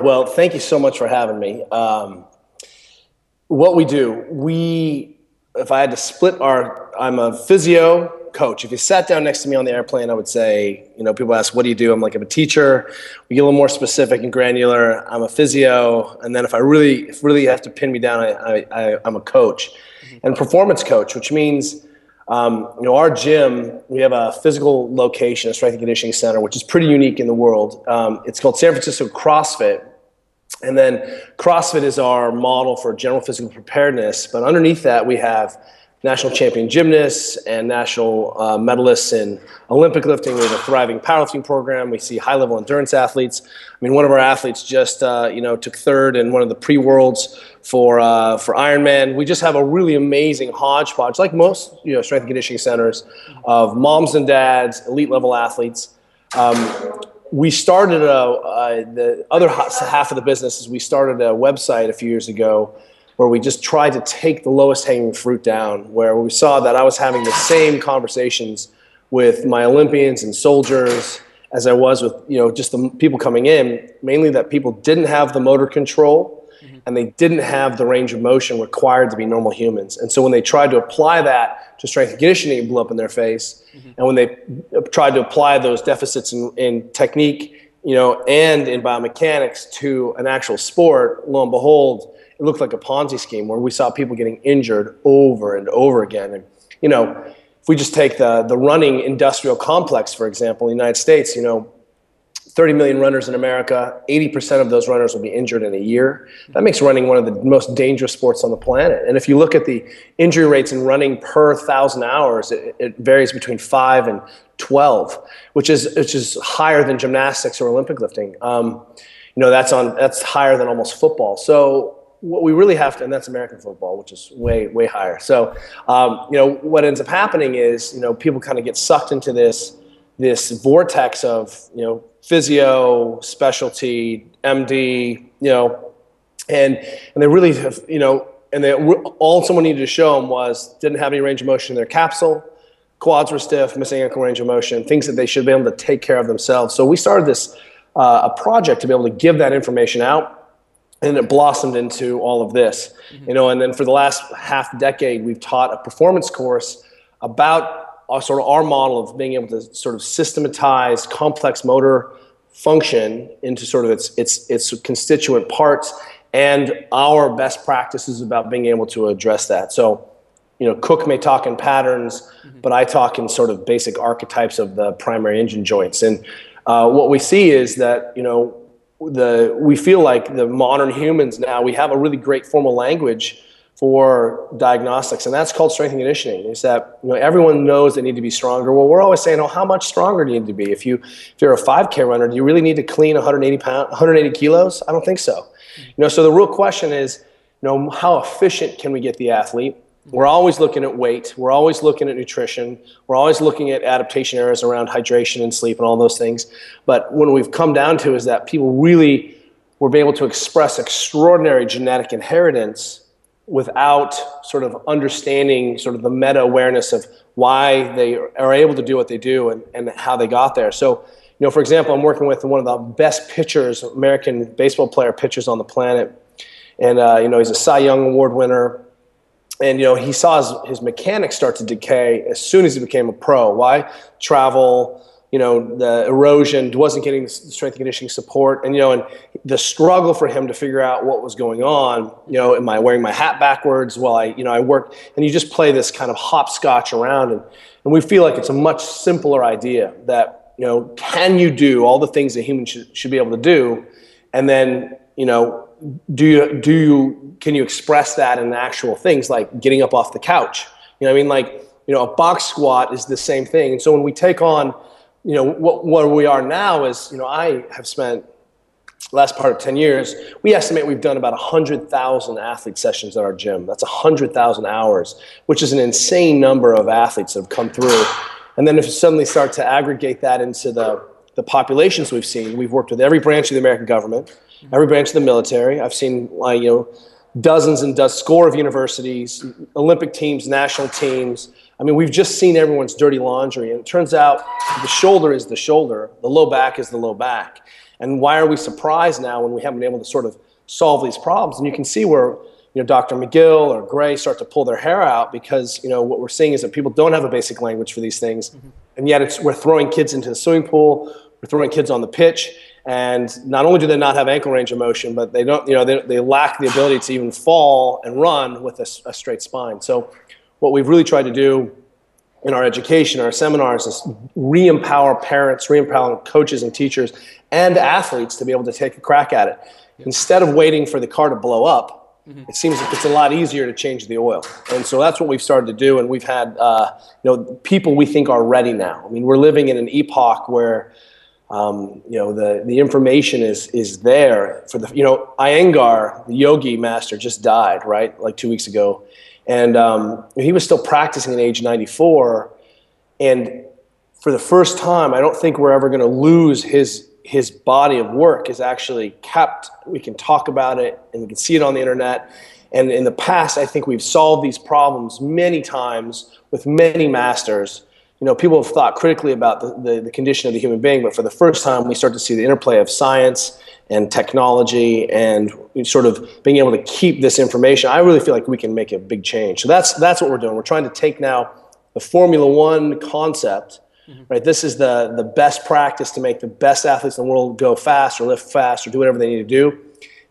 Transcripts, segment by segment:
Well, thank you so much for having me. What we do, if I had to split I'm a physio coach. If you sat down next to me on the airplane, I would say, people ask, what do you do? I'm like, I'm a teacher. We get a little more specific and granular. I'm a physio. And then if really have to pin me down, I'm a coach and performance coach, which means, our gym, we have a physical location, a strength and conditioning center, which is pretty unique in the world. It's called San Francisco CrossFit. And then CrossFit is our model for general physical preparedness. But underneath that, we have national champion gymnasts and national medalists in Olympic lifting. We have a thriving powerlifting program. We see high-level endurance athletes. I mean, one of our athletes just, took third in one of the pre-worlds for Ironman. We just have a really amazing hodgepodge, like most, strength and conditioning centers, of moms and dads, elite-level athletes. We started the other half of the business is we started a website a few years ago where we just tried to take the lowest hanging fruit down, where we saw that I was having the same conversations with my Olympians and soldiers as I was with, just the people coming in, mainly that people didn't have the motor control and they didn't have the range of motion required to be normal humans. And so when they tried to apply that to strength and conditioning, it blew up in their face. And when they tried to apply those deficits in technique, and in biomechanics to an actual sport, lo and behold, it looked like a Ponzi scheme where we saw people getting injured over and over again. And, if we just take the running industrial complex, for example, in the United States, 30 million runners in America, 80% of those runners will be injured in a year. That makes running one of the most dangerous sports on the planet. And if you look at the injury rates in running per 1,000 hours, it varies between 5 and 12, which is higher than gymnastics or Olympic lifting. That's higher than almost football. So what we really have to, and that's American football, which is way, way higher. So, what ends up happening is, people kind of get sucked into this vortex of, physio, specialty, MD, and they really have, all someone needed to show them didn't have any range of motion in their capsule, quads were stiff, missing ankle range of motion, things that they should be able to take care of themselves. So we started this, a project to be able to give that information out. And it blossomed into all of this, and then for the last half decade, we've taught a performance course about our model of being able to sort of systematize complex motor function into sort of its constituent parts, and our best practices about being able to address that. So, Cook may talk in patterns, but I talk in sort of basic archetypes of the primary engine joints. And what we see is that, we feel like the modern humans now, we have a really great formal language for diagnostics, and that's called strength and conditioning. Is that everyone knows they need to be stronger. Well, we're always saying, how much stronger do you need to be? If you're a 5K runner, do you really need to clean 180 kilos? I don't think so. So the real question is, how efficient can we get the athlete? We're always looking at weight. We're always looking at nutrition. We're always looking at adaptation areas around hydration and sleep and all those things. But when we've come down to is that people really were able to express extraordinary genetic inheritance without sort of understanding sort of the meta awareness of why they are able to do what they do and how they got there. So, for example, I'm working with one of the best pitchers, American baseball player pitchers on the planet. And, he's a Cy Young Award winner. And, he saw his mechanics start to decay as soon as he became a pro. Why? Travel, the erosion, wasn't getting the strength and conditioning support. And, and the struggle for him to figure out what was going on, am I wearing my hat backwards while I work? And you just play this kind of hopscotch around. And we feel like it's a much simpler idea that, can you do all the things that humans should be able to do? And then, can you express that in actual things like getting up off the couch? A box squat is the same thing. And so when we take on, what we are now is, I have spent the last part of 10 years, we estimate we've done about 100,000 athlete sessions at our gym. That's 100,000 hours, which is an insane number of athletes that have come through. And then if you suddenly start to aggregate that into the populations we've seen, we've worked with every branch of the American government, every branch of the military. I've seen, dozens and score of universities, Olympic teams, national teams. We've just seen everyone's dirty laundry. And it turns out the shoulder is the shoulder, the low back is the low back. And why are we surprised now when we haven't been able to sort of solve these problems? And you can see where, Dr. McGill or Gray start to pull their hair out, because, what we're seeing is that people don't have a basic language for these things. And yet we're throwing kids into the swimming pool, we're throwing kids on the pitch, and not only do they not have ankle range of motion, but they don't, they lack the ability to even fall and run with a straight spine. So what we've really tried to do in our education, our seminars, is re-empower parents, re-empower coaches and teachers and athletes to be able to take a crack at it. Instead of waiting for the car to blow up, it seems like it's a lot easier to change the oil. And so that's what we've started to do. And we've had, people we think are ready now. I mean, we're living in an epoch where, the information is there for the, Iyengar, the yogi master, just died, right? Like 2 weeks ago. And he was still practicing at age 94. And for the first time, I don't think we're ever going to lose his body of work is actually kept. We can talk about it and we can see it on the internet. And in the past, I think we've solved these problems many times with many masters. People have thought critically about the condition of the human being, but for the first time, we start to see the interplay of science and technology and sort of being able to keep this information. I really feel like we can make a big change. So that's what we're doing. We're trying to take now the Formula One concept, right? This is the best practice to make the best athletes in the world go fast or lift fast or do whatever they need to do.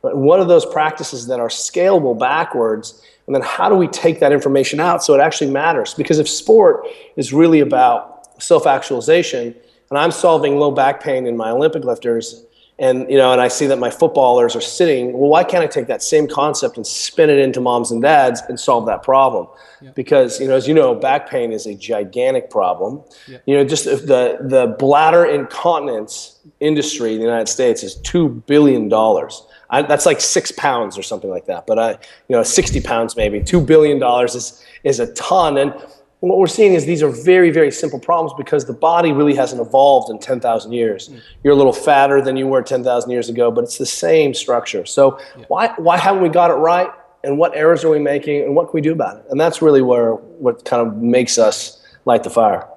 But what are those practices that are scalable backwards? And then how do we take that information out so it actually matters? Because if sport is really about self-actualization, and I'm solving low back pain in my Olympic lifters, and I see that my footballers are sitting, well, why can't I take that same concept and spin it into moms and dads and solve that problem? Yeah. Because, as back pain is a gigantic problem. Yeah. Just the bladder incontinence industry in the United States is $2 billion. That's like 6 pounds or something like that. But 60 pounds maybe. $2 billion is a ton. And what we're seeing is these are very, very simple problems because the body really hasn't evolved in 10,000 years. You're a little fatter than you were 10,000 years ago, but it's the same structure. So why haven't we got it right? And what errors are we making? And what can we do about it? And that's really what kind of makes us light the fire.